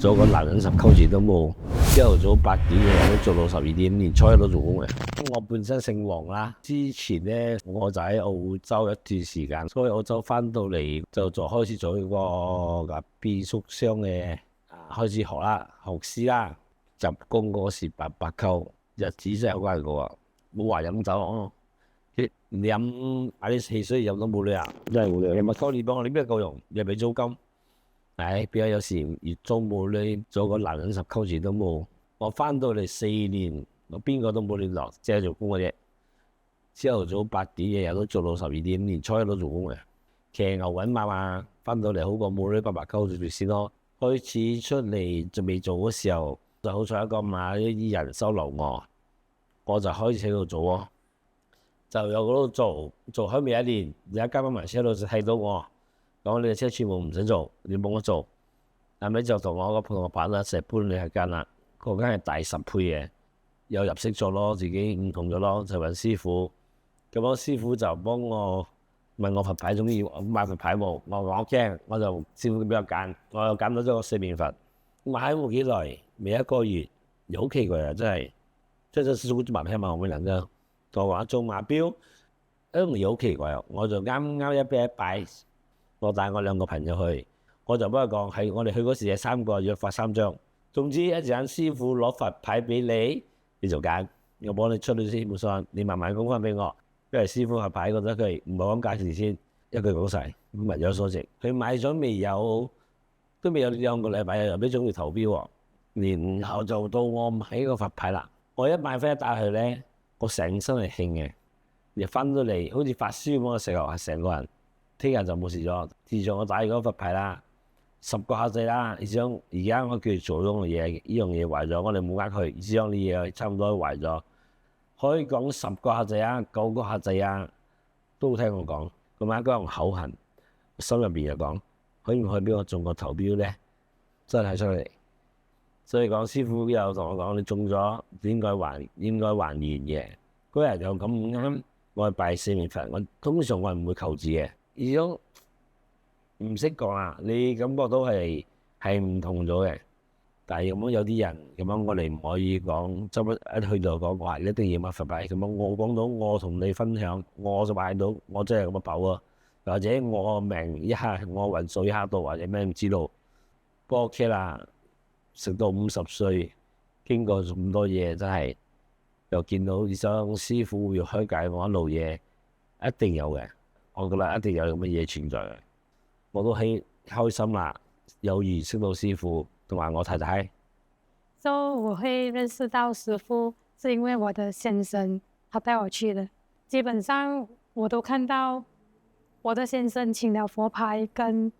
做個男人十溝字都冇，朝頭早8點嘅人都做到12點，連初一都做工嘅。我本身姓黃啦，之前咧我就喺澳洲一段時間，所以澳洲翻到嚟就開始做呢個變速箱嘅，開始學啦，學師啦。入工嗰時8溝，日子真係好難過啊！冇話飲酒哦，你飲啲汽水飲都冇理啊，真係冇理。你咪溝你幫我，你邊度夠用？又俾租金。唉，邊有時月租冇你做個男人十溝字都冇。我翻到嚟4年，我邊個都冇聯絡，淨係做工嘅啫。朝頭早8點嘅日都做到12點，連初一都做工嘅。騎牛揾馬嘛，翻到嚟好過冇呢8溝做住先咯。開始出嚟仲未做嗰時候，就好彩一個馬啲人收留我就開始喺度做喎。就有嗰度做開未1年，有一間馬車佬就睇到我。講你嘅車全部唔使做，你幫我做。後尾就同我個partner一齊搬你係間啦，嗰間係大10倍嘅，又入息咗咯，自己唔同咗咯，就揾師傅。咁我師傅就幫我問我佛牌中意買佛牌冇，我驚，我就師傅俾我揀，我又揀到咗個4面佛。買冇幾耐，未1個月，又好奇怪啊！真係，即係師傅就問我兩個，就話做馬標，又好奇怪啊！我就啱一拜。我帶我2個朋友去，我就幫佢講係我哋去嗰時係3個約發3張。總之一陣師傅攞佛牌俾你，你就揀，我幫你出去先冇所謂，你慢慢講翻俾我。因為師傅佛牌覺得佢唔好講價錢先，一句講晒，物有所值。佢買咗都未有2個禮拜，又俾總要投標喎。然後就到我買個佛牌啦，我一買翻一打去咧，我成身係興嘅，又翻到嚟好似發燒咁嘅時候，係成個人。聽日就冇事咗。自從我打嗰佛牌啦，10個客仔啦，而家我叫佢做咗個嘢，呢樣嘢壞咗，我哋冇呃佢，而將啲嘢差唔多壞咗。可以講10個客仔啊，9個客仔啊，都聽我講。咁晚嗰人口痕，心入邊就講，可唔可以俾我中個投標咧？真係出嚟。所以講師傅又同我講，你中咗應該還現嘅。嗰日就咁啱，我係拜4面佛，我通常我唔會求字嘅。呢種唔識講啊，你感覺到係唔同咗嘅。但係咁樣有啲人咁樣，我哋唔可以講，執一去到講話一定要買佛牌咁樣。我講到我同你分享，我就買到，我真係咁嘅寶啊！或者我命一下，我運數一下到，或者咩唔知道。不過 OK 啦，食到50歲，經過咁多嘢，真係又見到呢雙師傅要開解我一路嘢，一定有嘅。我覺得一定有咁嘅嘢存在嘅，我都開心啦，有緣識到師傅同埋我太太。我會認識到師傅，是因為我的先生他帶我去的。基本上我都看到我的先生請了佛牌跟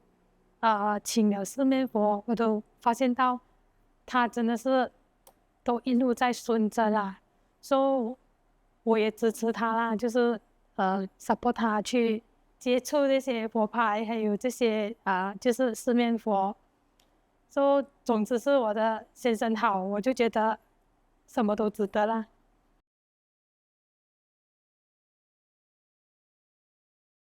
請了4面佛，我都發現到他真的是都一路在順着啦。我也支持他啦，就是support 他去接觸這些佛牌，還有這些就是4面佛。總之是我的先生好，我就覺得什麼都值得啦。